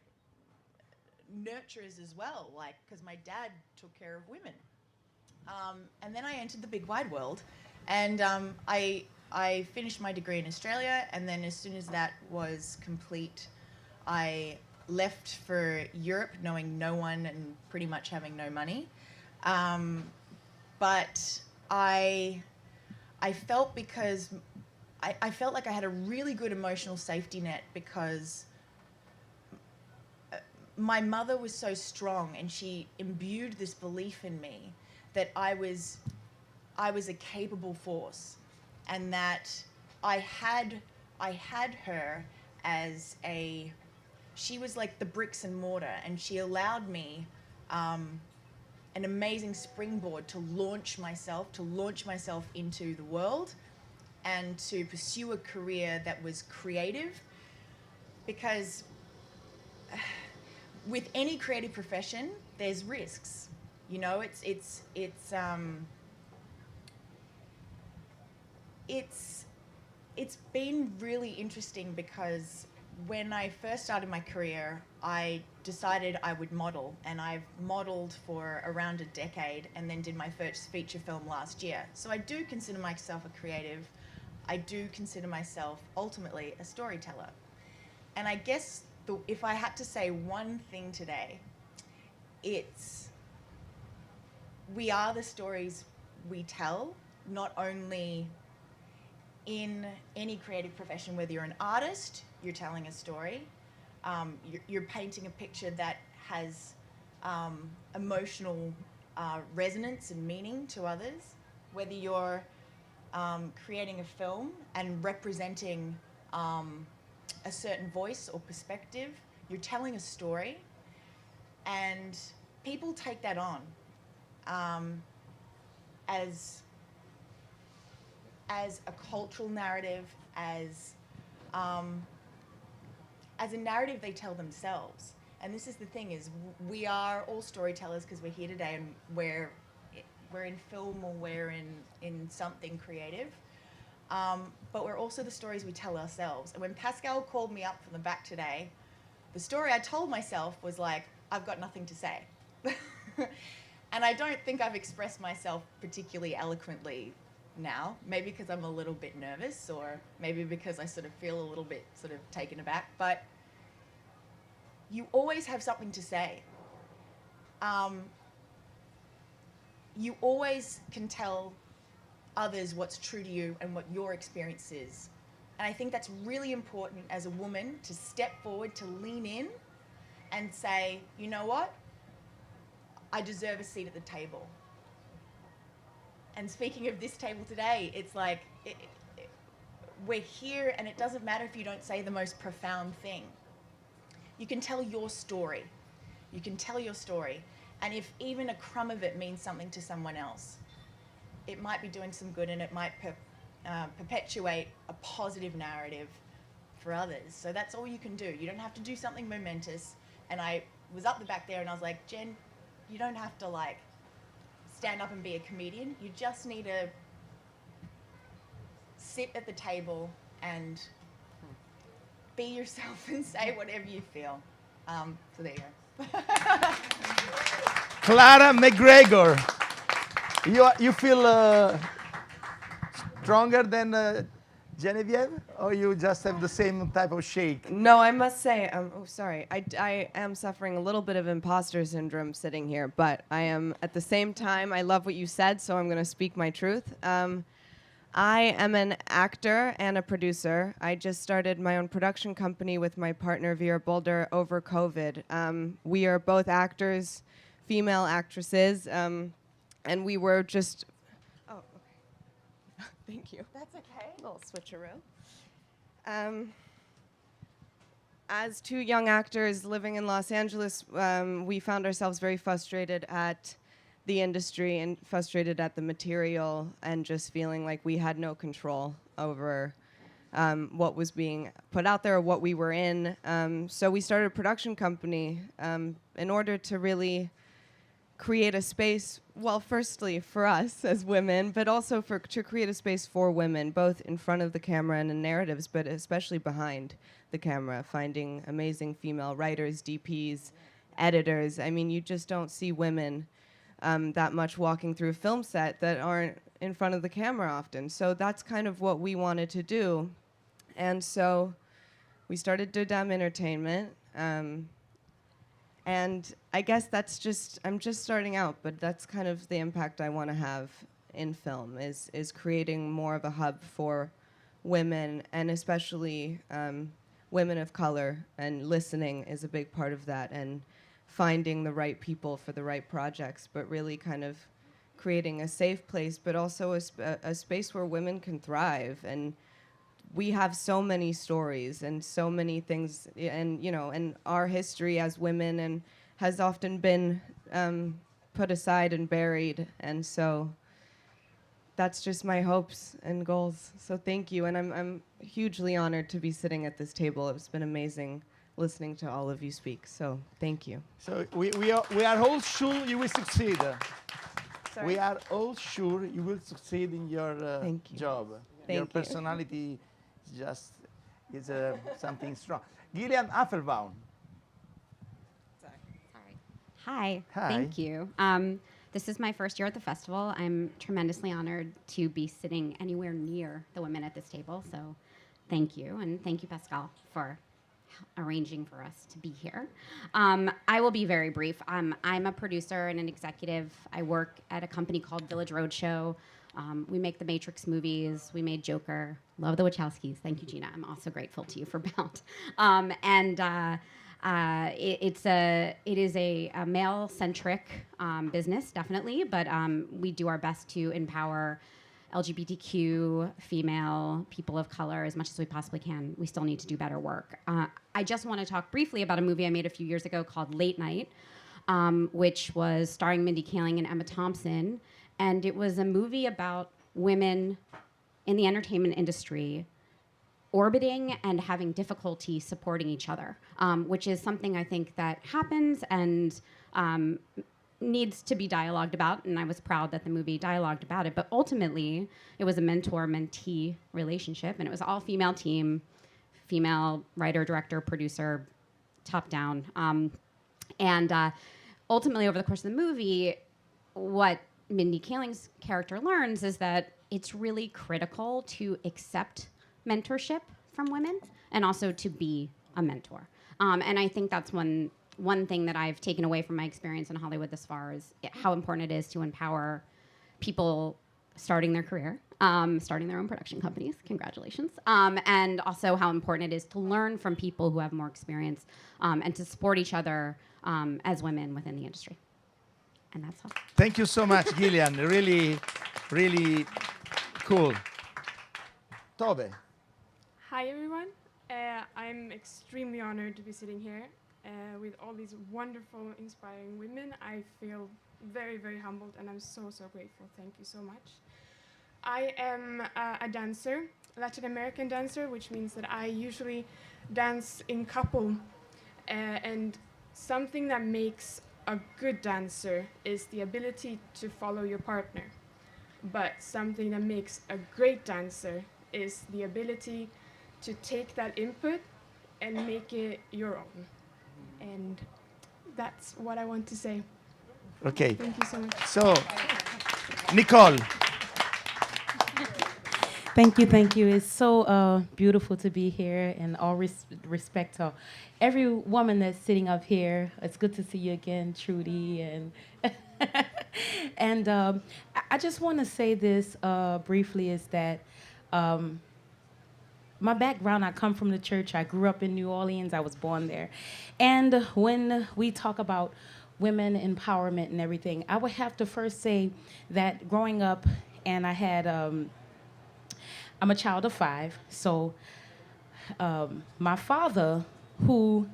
nurturers as well, like, because my dad took care of women. And then I entered the big wide world, and I finished my degree in Australia, and then as soon as that was complete, I left for Europe knowing no one and pretty much having no money. But I felt I felt like I had a really good emotional safety net because my mother was so strong and she imbued this belief in me that I was a capable force, and that I had her as she was like the bricks and mortar, and she allowed me an amazing springboard to launch myself into the world and to pursue a career that was creative, because with any creative profession there's risks. It's been really interesting because when I first started my career, I decided I would model, and I've modeled for around a decade and then did my first feature film last year. So I do consider myself a creative. I do consider myself ultimately a storyteller. And I guess if I had to say one thing today, it's we are the stories we tell, not only in any creative profession, whether you're an artist, you're telling a story, you're painting a picture that has emotional resonance and meaning to others, whether you're creating a film and representing a certain voice or perspective, you're telling a story, and people take that on as a cultural narrative, as a narrative they tell themselves. And this is the thing, is we are all storytellers because we're here today, and we're in film or we're in something creative. But we're also the stories we tell ourselves. And when Pascal called me up from the back today, the story I told myself was like, I've got nothing to say. And I don't think I've expressed myself particularly eloquently now, maybe because I'm a little bit nervous, or maybe because I sort of feel a little bit sort of taken aback, but you always have something to say. You always can tell others what's true to you and what your experience is. And I think that's really important as a woman, to step forward, to lean in and say, you know what? I deserve a seat at the table. And speaking of this table today, it's like, we're here, and it doesn't matter if you don't say the most profound thing. You can tell your story. You can tell your story. And if even a crumb of it means something to someone else, it might be doing some good, and it might perpetuate a positive narrative for others. So that's all you can do. You don't have to do something momentous. And I was up the back there and I was like, Jen, you don't have to like stand up and be a comedian. You just need to sit at the table and be yourself and say whatever you feel. So there you go. Clara McGregor, you feel stronger than Genevieve, or you just have the same type of shake? No, I must say, oh, sorry. I am suffering a little bit of imposter syndrome sitting here, but I am, at the same time, I love what you said, so I'm going to speak my truth. I am an actor and a producer. I just started my own production company with my partner, Vera Boulder, over COVID. We are both actors, female actresses, and we were just... Oh, okay. Thank you. That's okay. A little switcheroo. As two young actors living in Los Angeles, we found ourselves very frustrated at the industry and frustrated at the material, and just feeling like we had no control over what was being put out there or what we were in. So we started a production company in order to really create a space, well, firstly for us as women, but also to create a space for women, both in front of the camera and in narratives, but especially behind the camera, finding amazing female writers, DPs, editors. I mean, you just don't see women that much walking through a film set that aren't in front of the camera often. So that's kind of what we wanted to do. And so we started Dodam Entertainment. And I guess that's just, I'm just starting out, but that's kind of the impact I want to have in film, is creating more of a hub for women, and especially women of color, and listening is a big part of that, and finding the right people for the right projects, but really kind of creating a safe place, but also a space where women can thrive. And we have so many stories and so many things, and you know, and our history as women and has often been put aside and buried. And so that's just my hopes and goals. So thank you, and I'm hugely honored to be sitting at this table. It's been amazing listening to all of you speak. So thank you. So we are all sure you will succeed. Sorry? We are all sure you will succeed in your job. Thank your you. personality is something strong. Jillian Apfelbaum. Hi. Hi. Thank you. This is my first year at the festival. I'm tremendously honored to be sitting anywhere near the women at this table. So thank you. And thank you, Pascal, for arranging for us to be here. I will be very brief. I'm a producer and an executive. I work at a company called Village Roadshow. We make the Matrix movies. We made Joker. Love the Wachowskis. Thank you, Gina. I'm also grateful to you for Bound. It is a male-centric business, definitely, but we do our best to empower LGBTQ, female, people of color as much as we possibly can. We still need to do better work. I just want to talk briefly about a movie I made a few years ago called Late Night, which was starring Mindy Kaling and Emma Thompson. And it was a movie about women in the entertainment industry orbiting and having difficulty supporting each other, which is something I think that happens and needs to be dialogued about, and I was proud that the movie dialogued about it. But ultimately, it was a mentor-mentee relationship, and it was all female team, female writer, director, producer, top down. Ultimately, over the course of the movie, what Mindy Kaling's character learns is that it's really critical to accept mentorship from women and also to be a mentor. And I think that's one thing that I've taken away from my experience in Hollywood thus far is how important it is to empower people starting their career, starting their own production companies, congratulations, and also how important it is to learn from people who have more experience and to support each other as women within the industry. And that's all. Thank you so much, Jillian. Really, really cool. Tove. Hi, everyone. I'm extremely honored to be sitting here with all these wonderful, inspiring women. I feel very, very humbled, and I'm so, so grateful. Thank you so much. I am a dancer, Latin American dancer, which means that I usually dance in couple. And something that makes a good dancer is the ability to follow your partner. But something that makes a great dancer is the ability to take that input and make it your own. And that's what I want to say. Okay. Thank you so much. So, Nicole. Thank you, thank you. It's so beautiful to be here, and all respect to every woman that's sitting up here. It's good to see you again, Trudie, and and I just want to say this briefly is that my background, I come from the church. I grew up in New Orleans. I was born there. And when we talk about women empowerment and everything, I would have to first say that growing up, and I had, I'm a child of 5. So my father, who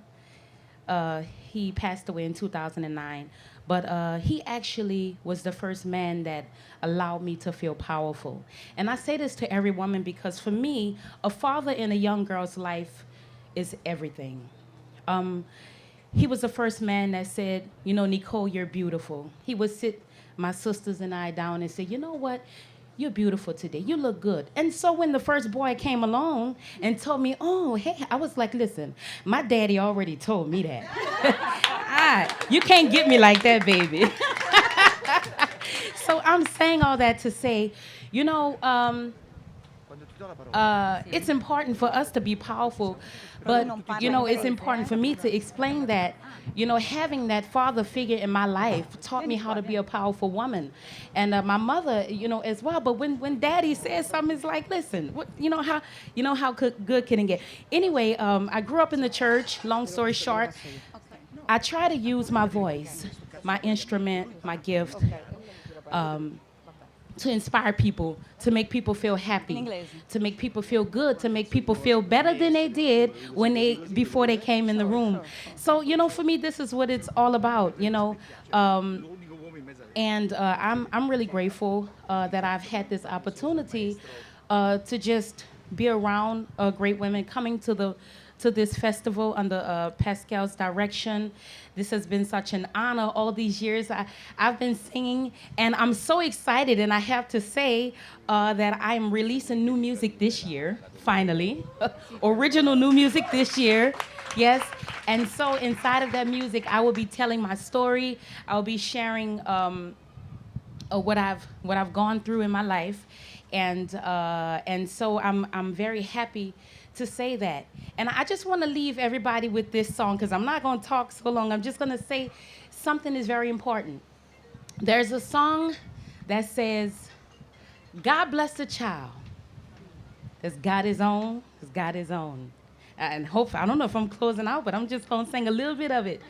he passed away in 2009, but he actually was the first man that allowed me to feel powerful. And I say this to every woman because for me, a father in a young girl's life is everything. He was the first man that said, you know, Nicole, you're beautiful. He would sit my sisters and I down and say, you know what? You're beautiful today. You look good. And so when the first boy came along and told me, oh, hey, I was like, listen, my daddy already told me that. You can't get me like that, baby. So I'm saying all that to say, you know, it's important for us to be powerful, but, you know, it's important for me to explain that, you know, having that father figure in my life taught me how to be a powerful woman. And my mother, you know, as well. But when daddy says something, it's like, listen, what, you know how good can it get? Anyway, I grew up in the church, long story short. I try to use my voice, my instrument, my gift, to inspire people, to make people feel happy, to make people feel good, to make people feel better than they did before they came in the room. So, you know, for me, this is what it's all about, you know. And I'm really grateful that I've had this opportunity to just be around great women coming to this festival under Pascal's direction. This has been such an honor all these years. I've been singing, and I'm so excited, and I have to say that I'm releasing new music this year, finally. Original new music this year, yes. And so inside of that music, I will be telling my story. I'll be sharing what I've gone through in my life. And so I'm very happy to say that. And I just want to leave everybody with this song because I'm not going to talk so long. I'm just going to say something is very important. There's a song that says, God bless the child that's got his own, has got his own. And hopefully, I don't know if I'm closing out, but I'm just going to sing a little bit of it.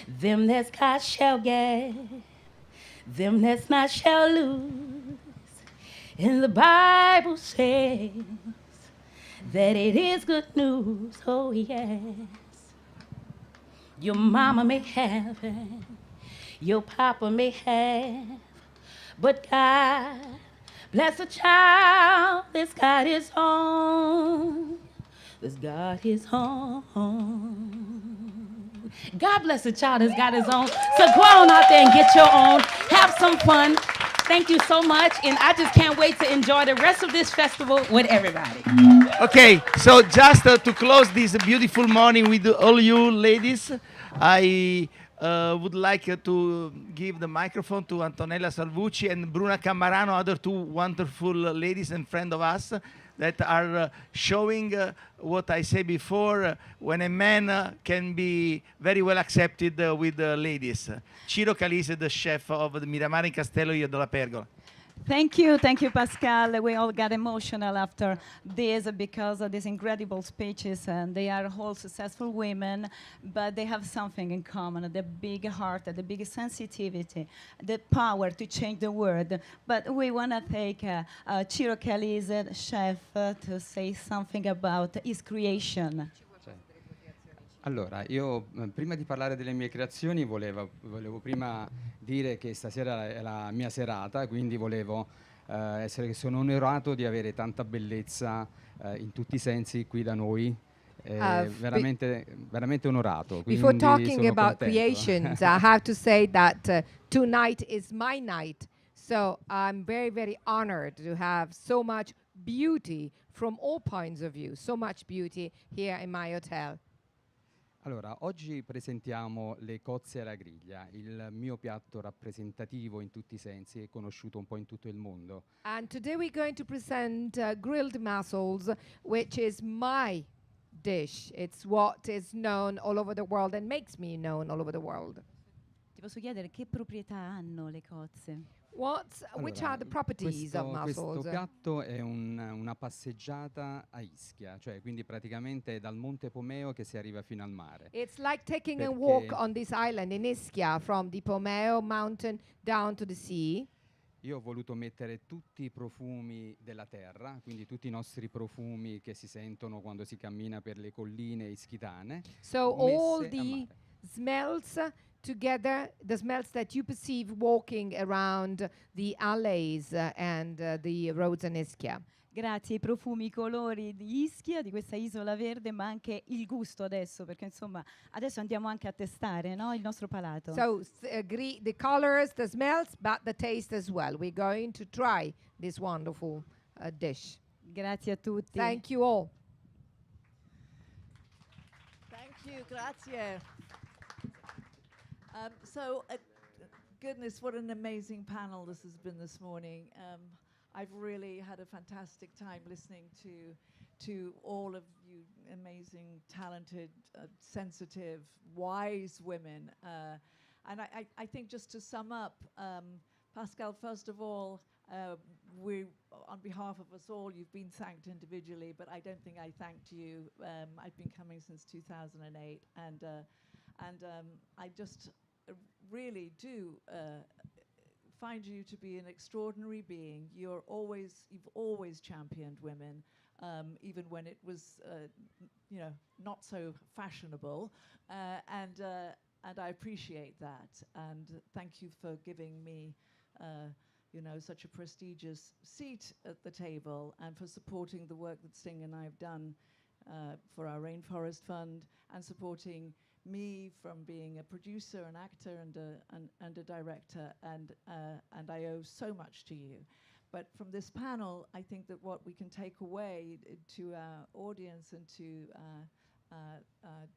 Them that's got shall get, them that's not shall lose. And the Bible says that it is good news, oh yes. Your mama may have it, your papa may have, but God bless a child that's got his own, that's got his own. God bless a child that's got his own. So go on out there and get your own. Have some fun. Thank you so much, and I just can't wait to enjoy the rest of this festival with everybody. Okay, so just to close this beautiful morning with all you ladies, I would like to give the microphone to Antonella Salvucci and Bruna Cammarano, other two wonderful ladies and friends of us that are showing what I said before, when a man can be very well accepted with ladies. Ciro Calise, the chef of the Miramare in Castello della Pergola. Thank you, Pascal. We all got emotional after this because of these incredible speeches, and they are all successful women, but they have something in common, the big heart, the big sensitivity, the power to change the world. But we want to thank Ciro Calise, chef, to say something about his creation. Allora, io prima di parlare delle mie creazioni volevo prima dire che stasera è la mia serata, quindi volevo sono onorato di avere tanta bellezza in tutti i sensi qui da noi. Veramente onorato. Before talking about creations, I have to say that tonight is my night. So I'm very, very honored to have so much beauty from all points of view, so much beauty here in my hotel. Allora, oggi presentiamo le cozze alla griglia, il mio piatto rappresentativo in tutti i sensi e conosciuto un po' in tutto il mondo. And today we're going to present grilled mussels, which is my dish. It's what is known all over the world and makes me known all over the world. Ti posso chiedere che proprietà hanno le cozze? Which are the properties of mussels? Questo piatto è una passeggiata a Ischia, cioè quindi praticamente è dal Monte Pomeo che si arriva fino al mare. It's like taking a walk on this island in Ischia from the Pomeo mountain down to the sea. Io ho voluto mettere tutti i profumi della terra, quindi tutti i nostri profumi che si sentono quando si cammina per le colline ischitane. So all the smells together, the smells that you perceive walking around the alleys and the roads in Ischia. Grazie ai profumi, i colori di Ischia, di questa isola verde, ma anche il gusto adesso, perché insomma adesso andiamo anche a testare, no, il nostro palato. So the colors, the smells, but the taste as well. We're going to try this wonderful dish. Grazie a tutti. Thank you all. Thank you, grazie. Goodness, what an amazing panel this has been this morning. I've really had a fantastic time listening to all of you amazing, talented, sensitive, wise women. And I think just to sum up, Pascal, first of all, we, on behalf of us all, you've been thanked individually, but I don't think I thanked you. I've been coming since 2008, and I just really do find you to be an extraordinary being. You've always championed women, even when it was, not so fashionable, and I appreciate that. And thank you for giving me, such a prestigious seat at the table, and for supporting the work that Sting and I have done for our Rainforest Fund, and supporting me from being a producer, an actor, and a director, and I owe so much to you. But from this panel, I think that what we can take away to our audience and to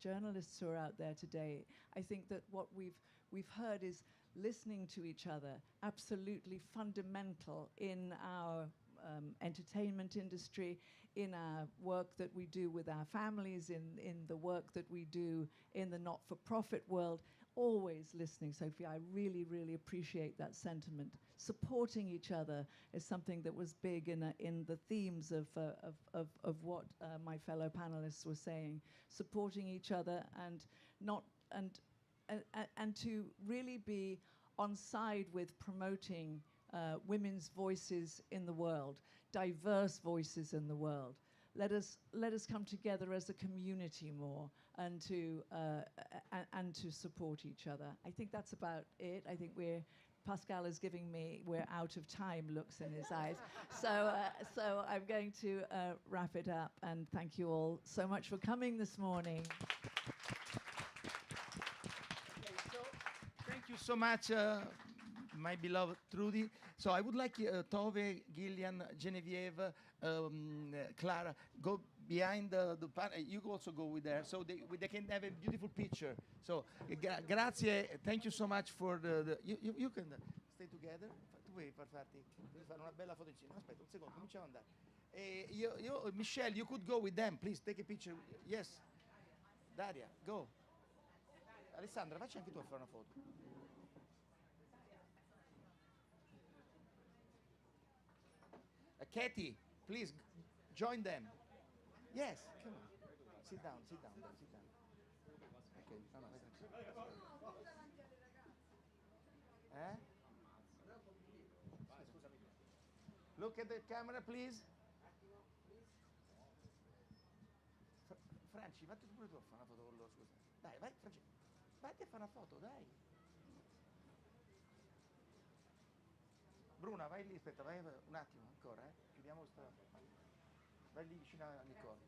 journalists who are out there today, I think that what we've heard is listening to each other, absolutely fundamental in our entertainment industry, in our work that we do with our families, in the work that we do in the not-for-profit world. Always listening, Sophie. I really, really appreciate that sentiment. Supporting each other is something that was big in the themes of what my fellow panelists were saying. Supporting each other and to really be on side with promoting women's voices in the world, diverse voices in the world. Let us come together as a community more and to support each other. I think that's about it. I think Pascal is giving me we're out of time looks in his eyes. So I'm going to wrap it up, and thank you all so much for coming this morning. Thank you so much, my beloved Trudie. So I would like Tove, Jillian, Genevieve, Clara, go behind the panel. You also go with her, so they can have a beautiful picture. So grazie, thank you so much for you can stay together. Tu vuoi fare una bella foto insieme? Aspetta un secondo, cominciamo ad andare. Michelle, you could go with them, please take a picture. Yes, Daria, go. Alessandra, facci anche tu a fare una foto. Katie, please join them. Yes, come on. Sit down. Okay. Look at the camera, please. Franci, vatti pure tu a fare una foto con loro, scusa. Dai, vai, Franci. Vatti a fare una foto, dai. Bruna, vai lì, aspetta, vai un attimo ancora, chiudiamo sta. Vai lì vicino a Nicole.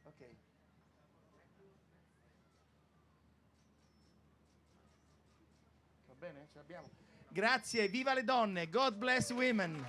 Ok. Va bene? Ce l'abbiamo. Grazie, viva le donne, God bless women.